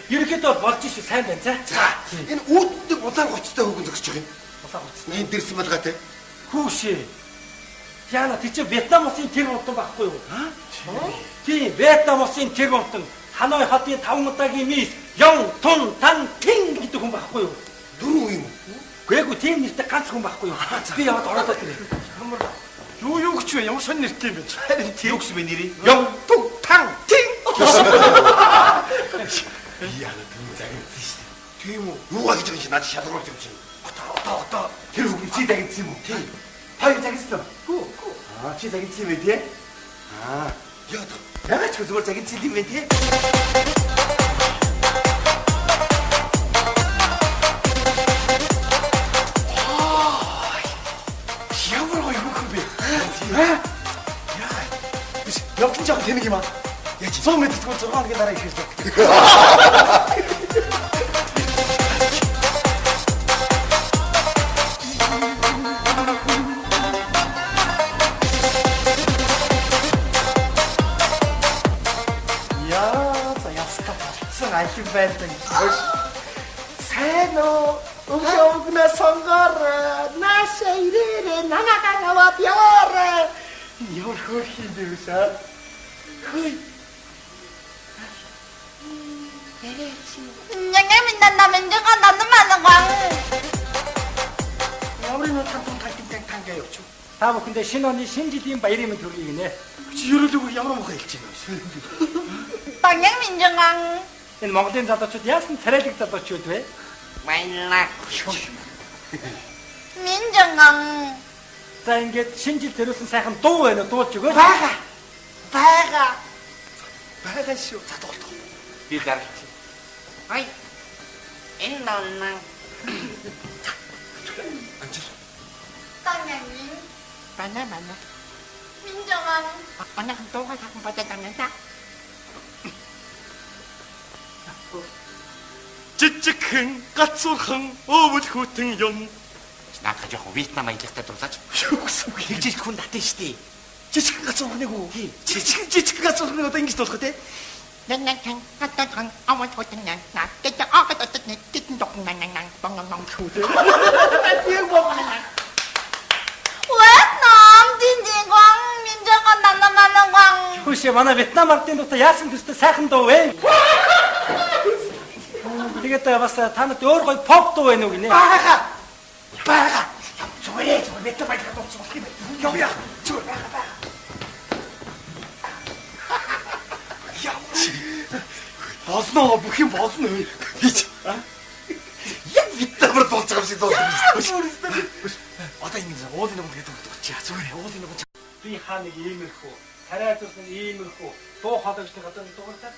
[SPEAKER 8] Ерөнхийдөө болж шүү сайн байна за.
[SPEAKER 3] Энэ үүддэг улаан гоцтой хөвгөн зогсож байгаа юм. Улаан гоцтой. Энд дэрсэн малгай те.
[SPEAKER 8] Хүүшээ. Яна тийч Вьетнам улсын тэр болтон байхгүй юу? Тийм, Вьетнам улсын тэр болтон Ханой хотын 5 удаагийн мис Ён Тун Тан Тин гэдэг хүн байхгүй юу?
[SPEAKER 3] Дөрөв юм уу?
[SPEAKER 8] Гээгүй тийм нэртэй ганц хүн байхгүй юу? Би яваад ороод ирээ.
[SPEAKER 3] Юу гэж вэ? Ямар сонь нэртэй юм бэ? Харин тийм.
[SPEAKER 4] Юу гэсэн бэ нэрийг?
[SPEAKER 3] Ён Тун Тан Тин. Яна тийм загинцсан шүү дээ. Тийм үү? Юу гэж байгаа юм чи надад шалгаруулж юм чи. Одоо тэр хүн чи загинцсан юм уу? Тийм. Хоёр загинцсан. Гүү. Чи загинцсан юм тий? Яагаад ч зүгээр загинцсан юм бэ тий? Ямар гоё юм бэ? Явтан жоо тэнэг юм аа. Яа чи 100 м тэгвэл 6 хоногийн дараа ихэлж баг.
[SPEAKER 8] Алив байдаг. Сайн уу? Өгнө сонгоор нааша ирээрээ нанагаа аваад яваарай. Ямар хөөх юм бэ вэ? Хөөе.
[SPEAKER 7] Нямин намын дэга наман ган.
[SPEAKER 8] Ямар нэг тангаа явууч. Та бүхэндээ шинэ оны шинэ жилийн баярын мэнд хүргэе гинэ.
[SPEAKER 3] Чи ерөөлөг ямар муухай хэлж байна вэ?
[SPEAKER 7] Нямин дэга
[SPEAKER 8] Энэ Монголын залуучууд яасан царайлаг залуучууд вэ?
[SPEAKER 7] Баярлалаа. Минжанган.
[SPEAKER 8] За ингээд шинэ жил төрүүлсэн сайхан дуу байна уу? Дуулж өгөө.
[SPEAKER 7] Бага.
[SPEAKER 3] Байгаа шүү. За дуул.
[SPEAKER 4] Би дараач.
[SPEAKER 7] Ай. Энэ наа.
[SPEAKER 3] Анжил.
[SPEAKER 7] Танямин. Бана. Минжанган. Бана дуугаа хатан бататамнаа.
[SPEAKER 9] Жижигхэн гацуурхан өвөл хүтэн юм.
[SPEAKER 4] Наадах жоохон Вьетнам ангилтай дуулаач.
[SPEAKER 3] Юу гэсэн үг юм?
[SPEAKER 4] Жижиг хүн татсан шүү дээ.
[SPEAKER 3] Жижиг гацуурхныг үү? Жижиг гацуурхныг одоо ингэж дуулах тий?
[SPEAKER 7] Нэнэн хатан аваад хотын наа. Тэт аахад отны титэн докнан банган хүүд. Вьетнам динжиган минжанган нанамананган.
[SPEAKER 8] Хүүшээ манай Вьетнам ардын дуутай яасан төстэй сайхан дуу вэ? Тэгээд бас та нарт өөр гоё поп дуу байна уу гинэ?
[SPEAKER 3] Бага. Зүгээр Вьетнам байгаад дуучих болох юм. Явъя. Зүгээр бага. Болно бүх юм болно. Хич. Яг Вьетнамаар дуулж байгаа юм шиг дуулдаг. Одоо ингэ уулын нэг гэдэг дуучих. Зүгээр уулын нэг.
[SPEAKER 8] Би хаа нэг иймэрхүү, царай зүрхэн иймэрхүү дуу хоолойчны гадаа дуугартай.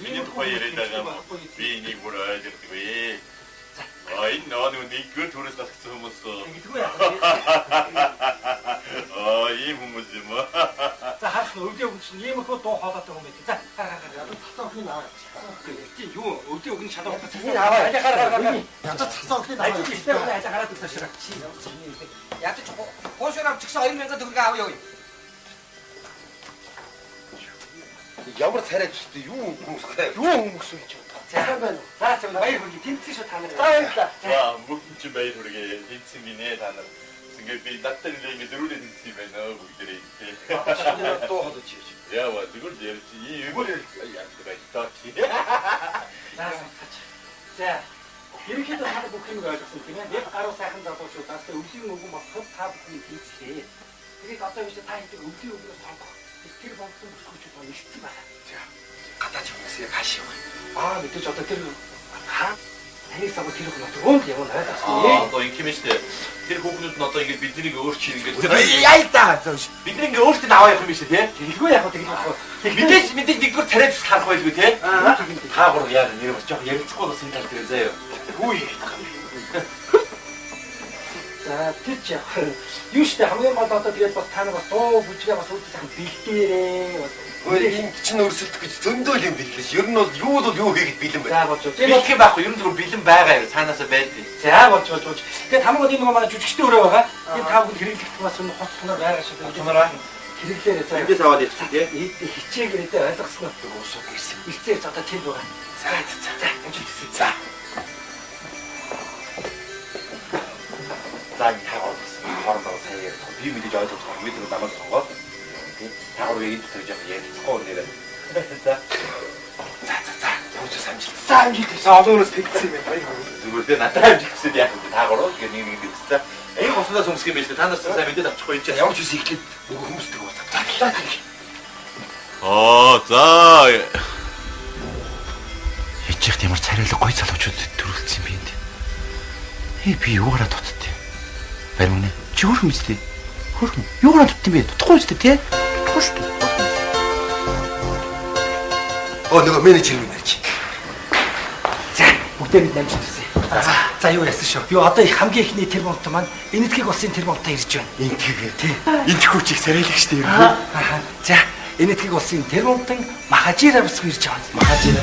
[SPEAKER 2] Миний тухай яриад байгаа би энийг бүр ойлгодгүй. Энэ нөө нэгдүгээр төрөөс гасгсан хүмүүс.
[SPEAKER 8] Ингэдэггүй яа.
[SPEAKER 2] Ийм хүмүүс юм аа.
[SPEAKER 8] За хаас өвдөө өгч иймэрхүү дуу хоолойтой хүмүүс. За ядуу цацаа өхний аваа. Чи юу өвдөө өгн шалаа цацаа. Аваа.
[SPEAKER 3] Ядуу цацаа өхний аваа.
[SPEAKER 8] Ажил ихтэй хүн ажил гараад ирсэн шээ.
[SPEAKER 4] Ядаж гоошоор авчихсан 2000 төгрөг авъя юу? Ямар царайч шүү дээ. Юу өнгөсгөө.
[SPEAKER 3] Юу өнгөсөн юм чи?
[SPEAKER 1] сайн байна уу? За зөв баяр хүргэе. Тэнцсэн шүү та нарыг. За баярлалаа.
[SPEAKER 2] За бүгд ч баяр хүргэе. Тэнцсэн гинэ та нар. Ингээд би надтай нэг дөрүлээ тэнцсэн юм байна бүгдээрээ.
[SPEAKER 3] Шинээр дуу hodож хийж.
[SPEAKER 2] Яа, зүгээр ярьж ийм юм яах вэ?
[SPEAKER 1] За. Ерөнхийдөө та бүх юм ойлгосон тийм ээ. Яг гаруй сайхан залуучуудаас өвлийн өвгөн болоход та бүхний тэнцлээ. Тэгээд одоо биш та хэдэг өвлийн өвгөөс сонгох. Тэр бомтон бүсгүүчүүд байна нэгцэн байна. За.
[SPEAKER 3] Гадаач юмс яг хааш юм.
[SPEAKER 1] Мэдээж одоо тэр таны сав тэр хүмүүс руунд явна ойлгосон.
[SPEAKER 2] Одоо ингэм штэ. Тэр хүүхнүүд нь одоо ингээд биднийг өөрчилж ингээд
[SPEAKER 3] Яй да.
[SPEAKER 2] бид нэг ингээд өөртөө аваа явах юм биш тий.
[SPEAKER 1] Тэгэлгүй яг одоо тэгж болох.
[SPEAKER 2] Мэдээж нэгдүгээр тариад харах байлгүй тий. Та гур яа нэр бас жоох ярилцахгүй болсон тал дээр заяа.
[SPEAKER 1] Хүү яах юм. За тийч яах. Юу штэ хамгийн гол одоо тэгээд бас та нар бас дуу бүжгээ бас үүдсэн бэлдээрээ бас
[SPEAKER 4] энэ чинь өрсөлдөх гэж зөндөөл юм билээ. Ер нь бол юу хийгээд бэлэн байна.
[SPEAKER 1] за болж байна.
[SPEAKER 2] Бэлэх юм байхгүй. Ер нь зүгээр бэлэн байгаа юм. Цаанаасаа байдгийг.
[SPEAKER 1] За болж. Тэгээд хамгийн гол энэ манай жүжигчтэй өрөө байгаа. Энэ тав хүн хэрэглэх бас энэ хоцхоноор байгаа шүү дээ.
[SPEAKER 2] Чанараа
[SPEAKER 1] Хэрэглээрээ за.
[SPEAKER 2] эндээс аваад ирчих тий.
[SPEAKER 1] Хичээгээрээ ойлгосноо.
[SPEAKER 4] Уусууд ирсэн.
[SPEAKER 1] Ирцээж одоо тэр байгаа.
[SPEAKER 4] За.
[SPEAKER 1] Амжилт.
[SPEAKER 4] За.
[SPEAKER 2] За энэ хаагаас хоорондоо сайн ярьж би мэдээж ойлгох мэдээ намайг сонгоод тий. Таагаар яг энэ төж яг ярьхгүй нэрээ. За.
[SPEAKER 4] Явж самжил.
[SPEAKER 3] За одоороос тэгсэн юм байна.
[SPEAKER 2] Зүгээр дээ надад амжилт гэсэн яах вэ? Таагаар яг нэг гэсэн. Энэ хослоос өмсөх юм биш үү? Та нар сайн мэдээд авчихгүй юм чинь.
[SPEAKER 4] Явж үс ихлээд нөгөө хүмүүстэй уулзах.
[SPEAKER 2] За.
[SPEAKER 5] Ячих ямар царайлаг гой залуучууд төрүүлсэн юм бэ энд. Би юугаараа дутдээ. Барин үнэ. Чи хөрх мэт. Хөрх. Юугаараа дутдээ бэ? Дутхгүй шүү дээ тий. Дутхгүй шүү дээ.
[SPEAKER 4] Нөгөө менежер минь чи.
[SPEAKER 1] За бүгдээ бид амжилт хүсье. За юу яасан шүү. Юу одоо их хамгийн ихний тэр бомт маань энэтхийг улсын тэр бомтоо ирж байна.
[SPEAKER 4] Энтхийг тий. Энтхүүчийг сарайлах штэ юм.
[SPEAKER 1] За энэтхийг улсын тэр бомтон Махажира бусг ирж байгаа. Махажира.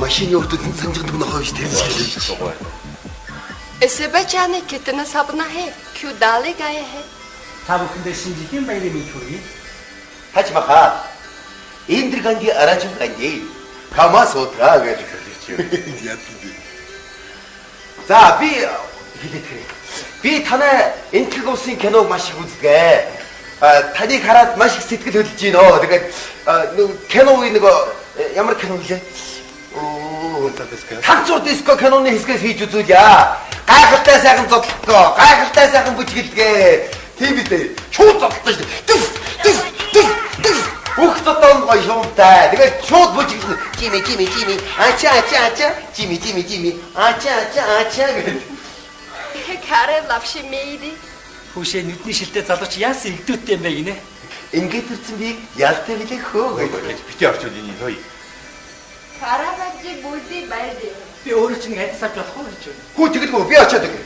[SPEAKER 4] Машины өвдөд санжигдаг нөхөж тэрсгэлээ.
[SPEAKER 6] Эсэбачаны китна сабна хэ. Кю дали гая хэ.
[SPEAKER 1] Та бүхэндээ шинжлэлийн баярыг мэд хүргэе.
[SPEAKER 4] Хажмаха. Индэрганди арачин ганди. Камас утраа гэж хэлж байна. За би хэлээд хэрэг. Би танай энтгэг улсын киног маш их үздэг. Таныг хараад маш их сэтгэл хөдлөж байна. Тэгээд киноны нөгөө ямар кино вэ? Танцуу диско киноны хэсгээс хийж үзүүлье. Гайхалтай сайхан зодлоо, гайхалтай сайхан бүжгэлгээ. Тийм үү? Шууд зодлоо шүү дээ. Бүх дотоод гоё шуумтай. Тэгээд шууд бүжгэлнэ. Жими. Ача. Жими. Ача гэдэг.
[SPEAKER 6] Карэ лавши мейди.
[SPEAKER 1] Хүүшээ нүдний шилтэй залууч яасан игдүүттэй юм бэ гинэ?
[SPEAKER 4] Ингээд ирсэн би ялтай билээ хөө.
[SPEAKER 2] Бити орчууд энэ хөөе.
[SPEAKER 6] Карабаджи бүди байди.
[SPEAKER 1] Би өөрөө чинь айдас авч болохгүй гэж байна.
[SPEAKER 4] Хүү тэгэлгүй би очиад өгье.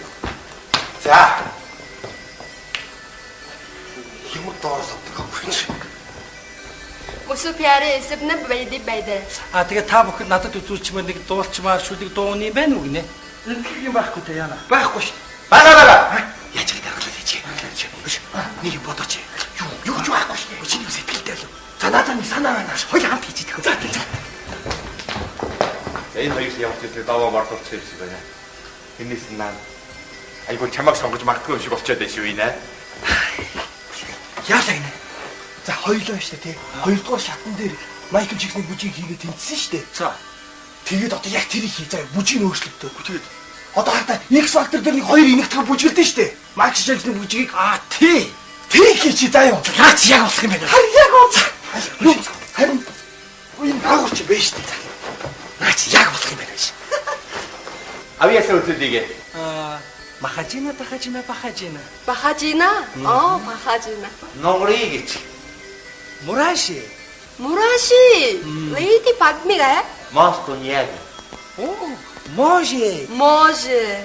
[SPEAKER 4] За. Ямар доороос авдаг вэ?
[SPEAKER 6] Мусу пиаре эсэбнэ байди байди.
[SPEAKER 1] Тэгээд та бүхэн надад үзүүлчмээр нэг дуулчмаар шүлэг дууны байна уу гинэ? Энтгэх юм байхгүй та яана.
[SPEAKER 4] Байхгүй шүү. Бага. Яаж ингэ даргалаа хийчих. Нэг юм бодооч. Юу ч байхгүй шүү. Чиний сэтгэлтэй л. За надад нэг санаа байна. Хоёул хамт хийчих. За.
[SPEAKER 2] Энэ хоёр явж ирсэн даваа мартуулчих юм байна. Энэс нь айгуу чамайг сонгож магадгүй юм шиг болчиход байна шүү инэ.
[SPEAKER 3] Яалаа гинэ. За хоёулаа штэ тий. Хоёрдугаар шатн дээр Майкл Джексоны бүжийг хийгээд тэнцсэн штэ.
[SPEAKER 1] За.
[SPEAKER 3] Тэгээд одоо яг тэрийг хий заа. Бүжийг өөрчлөлтөө. Тэгээд одоо хартаа X Factor дээр нэг хоёр энэгтгэх бүжгэлдэн штэ. Майкл Джексоны бүжгийг тий. Тэрийг хийчих заа юу. Наач яг болох юм байна. Харин яг уу. Харин энэ даагууч бэ штэ. Наач яг болох юм байна биш.
[SPEAKER 2] Авьяасаа үзүүлээгээ.
[SPEAKER 1] Махажина.
[SPEAKER 6] Бахажина? Бахажина.
[SPEAKER 2] Нонгорыг ич.
[SPEAKER 1] Мураши.
[SPEAKER 6] Лейди Падмига.
[SPEAKER 2] Мастон яг.
[SPEAKER 3] Може.
[SPEAKER 6] Може.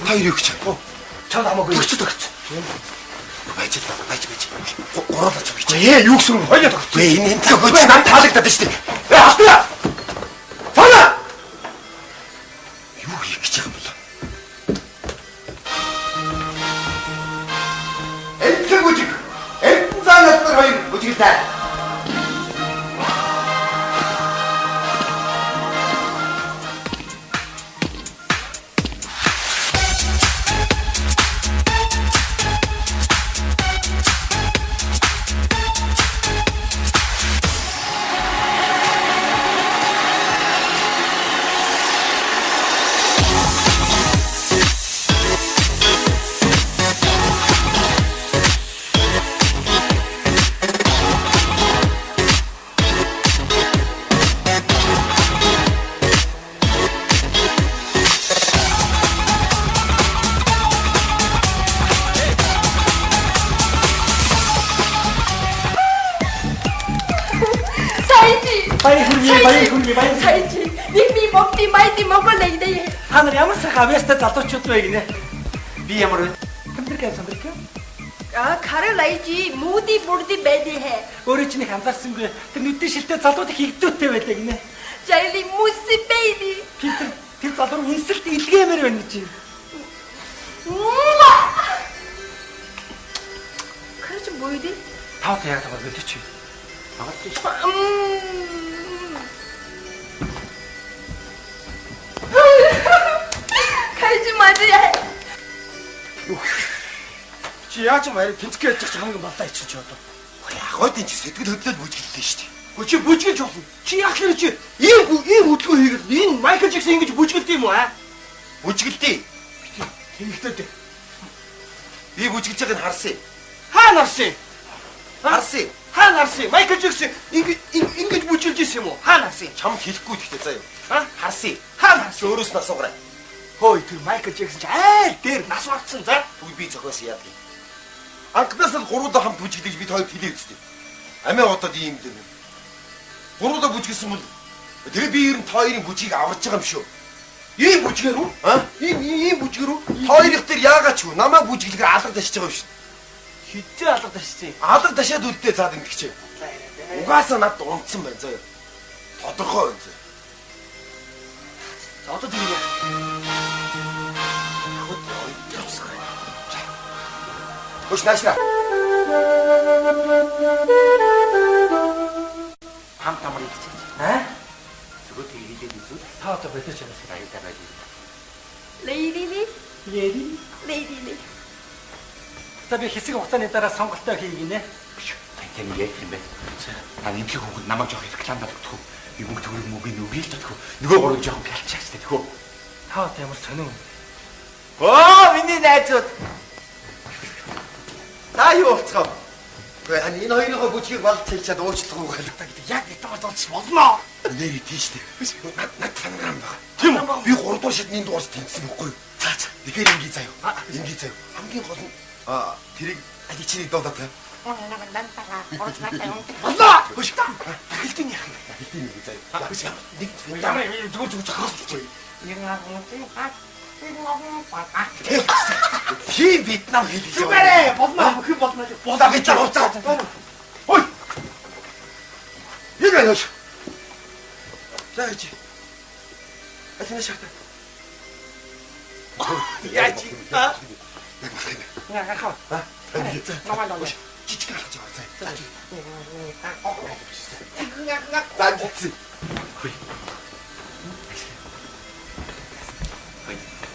[SPEAKER 4] Хоёр юу гэж?
[SPEAKER 3] Чам намайг
[SPEAKER 4] өгч. Байж. Гурав л гэж.
[SPEAKER 3] Юу гэсэн хоёлоо тогт.
[SPEAKER 4] Энэ төгөөч нам таалагдаад шүү дээ. Алдаа. Фана. Юу хийх гэж байгаа юм бол? Энтэг бүжиг. Энтэн цаанаас хоёр бүжигтэй.
[SPEAKER 6] Сайжи. Нэг бомти майти моголей дээ.
[SPEAKER 3] Та нар ямар сайхан авьяастай залуучууд вэ гинэ? Би ямар вэ? Камбиркаа самбиркаа?
[SPEAKER 6] Каролайжи мууди бурди байдээ хэ.
[SPEAKER 3] Өөрөө ч нэг анзаарсангүй. Тэр нүдэн шилтэй залууд их игдүүтэй байлаа гинэ.
[SPEAKER 6] Жайли муси бэйби.
[SPEAKER 3] Тэр залуу үнсэлт илгээмээр байна чи.
[SPEAKER 6] Кэрч бойди.
[SPEAKER 3] Тав яг тавар бэлээ чи. Магадгүй.
[SPEAKER 6] Кайж мадия.
[SPEAKER 3] Чи яаж юм арай тэнцэх яаж хамгийн балаа ичиж одоо.
[SPEAKER 4] Ягд энэ сэтгэл хөдлөл бүжгэлтэй шүү дээ.
[SPEAKER 3] Гү чи бүжгэлж болно. Чи яах хэрэг чи ийм хөдөлгөөн хийгээд энэ Майкл Джексон ингэж бүжгэлдэг юм уу аа?
[SPEAKER 4] Бүжгэлтэй.
[SPEAKER 3] Тэнхтэй.
[SPEAKER 4] Би бүжгэлж байгааг нь харсан.
[SPEAKER 3] Хаа нарсан?
[SPEAKER 4] Харсан.
[SPEAKER 3] Хаа нарсан? Майкл Джексон ингэж бүжгэлж ирсэн юм уу? Хаа нарсан?
[SPEAKER 4] Чамд хэлэхгүй гэхдээ заа юу. Харсан.
[SPEAKER 3] Хаа нарсан?
[SPEAKER 4] Өөрөөс нь асуугаарай.
[SPEAKER 3] Хөөе тэр Майкл Джексон ч айл дээр нас барцсан за.
[SPEAKER 4] Үгүй би зохиос яадаг. Анхнаас нь гурвуулаа хамт бүжгэлж бид хоёр хэлээ үстэй. Амиа одод ийм дээ. Гурвуулаа бүжгэлсэн бол тэгээ би ер нь хоёрын бүжгийг аварж байгаа юм шүү. Ийм бүжгээр үү? Ийм бүжгээр үү? Хоёрын дээр яагаад ч юу? Намаа бүжгэлгээр алга ташиж байгаа юм шүү.
[SPEAKER 3] Хитээ алга ташиж.
[SPEAKER 4] Алга ташаад үлдээ цаад ингэчээ. Угаасаа надад унтсан байна заа юу. Тодорхой байна заа.
[SPEAKER 3] За одоо тийм яа.
[SPEAKER 4] Хош наашна.
[SPEAKER 5] Хамт амар их чинь. Зүгээр тэгээд үзвэл
[SPEAKER 3] Та одоо бэлэж байгаа.
[SPEAKER 5] баярлалаа байж.
[SPEAKER 6] Лейли.
[SPEAKER 3] За би хэсэг хугацааны дараа сонголтоо хийгийнэ.
[SPEAKER 5] Тань яг юм бэ. Та энэ хүүхэд намайг жоох реклам татдаг. Юм төгрөг мөгийг нүгэл татдаг. Нөгөө гурав жоох галчаач татдаг.
[SPEAKER 3] Та одоо ямар сонин.
[SPEAKER 4] Миний найзууд. Та юу болцгоо? Гэхдээ энэ хоёрын бүжгийг болж хэлчихэд уучлах уу гэдэг.
[SPEAKER 3] Яг гэдэг болж болно.
[SPEAKER 4] Нэр тийш дээ. Над фанаграм байна. Тийм үү? Би 3 дугаар шатны дугаарч тэнцсэн үгүй. За. Тэгэхээр ингээ заяа. Ингээ заяа. Хамгийн гол нь тэрийг аль чиний дуудаад байгаа.
[SPEAKER 3] Болоо. Хөш. Дахилтын яах юм?
[SPEAKER 4] Дахилтын нэг заяа.
[SPEAKER 3] Хөш. Нэг ямар зүгээр захахгүй.
[SPEAKER 4] Чи Вьетнам хэлж байгаа.
[SPEAKER 3] Зүгээрээ болно. Өхөн болно.
[SPEAKER 4] Босоо гэж уцаа. Ой. Яа яаш. Заач. Атина шахта. Яач.
[SPEAKER 3] Яг хаа.
[SPEAKER 4] Намаа жижиг харах жаа. Заач.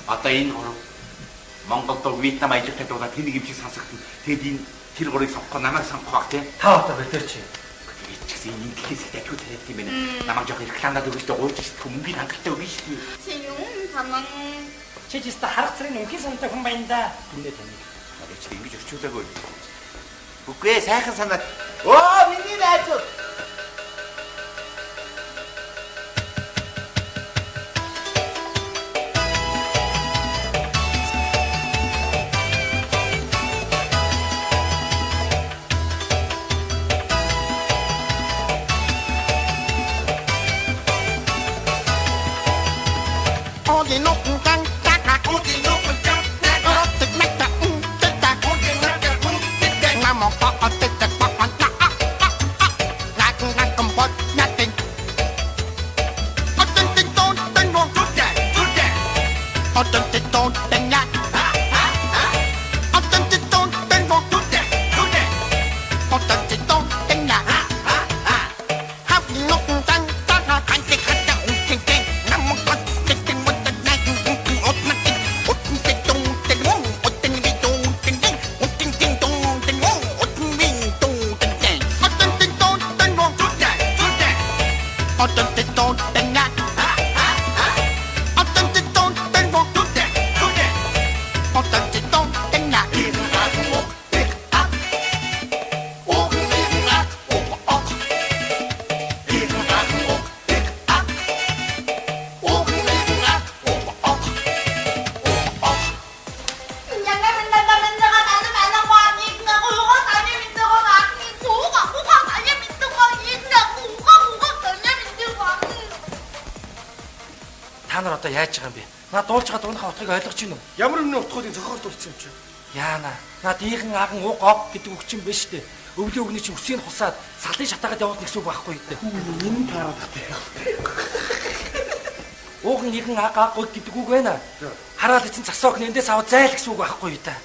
[SPEAKER 5] Одоо энэ гурав Монголд Вьетнам ажилтнууд удаа тэнийг юм шиг сонсогдсон. Тэгэд энэ тэр гурыг сонгох намайг сонгох тий.
[SPEAKER 3] Та одоо бэлэрч.
[SPEAKER 5] Тэгээд ч гэсэн энэ дэлхийс дахиад тавьдаг юм байна. Намайг жоох рекламадад өгөөстэй гуйж ирсэн мөнгөний хангалттай өгнө шүү дээ.
[SPEAKER 6] Чи юм таман
[SPEAKER 1] Чи ч яста харах царийн үнхийн санаатай хүн байна да. Түнэ тань.
[SPEAKER 5] Надад ч ингэж өрчүүлээгүй. Үгүй ээ, сайхан санаа. Оо, миний найзууд.
[SPEAKER 1] Та нар одоо яаж байгаа юм бэ? Наад дуулж байгаа дугнахаа утгыг ойлгож байна уу?
[SPEAKER 8] Ямар нэгэн утгуудын зохиолдуулсан юм чи?
[SPEAKER 1] Яана. Наад ийхэн аган уг ог гэдэг үг чинь биш үү? Өвлийн өгний чинь үсгийг хусаад салын шатаагаад явуулна гэсэн үг байхгүй үү?
[SPEAKER 8] Энэ таараад таа.
[SPEAKER 1] Ууган нэгэн аг гэдэг үг байна. Хараад эцэн засаа охин эндээс аваад зайл гэсэн үг байхгүй юу та?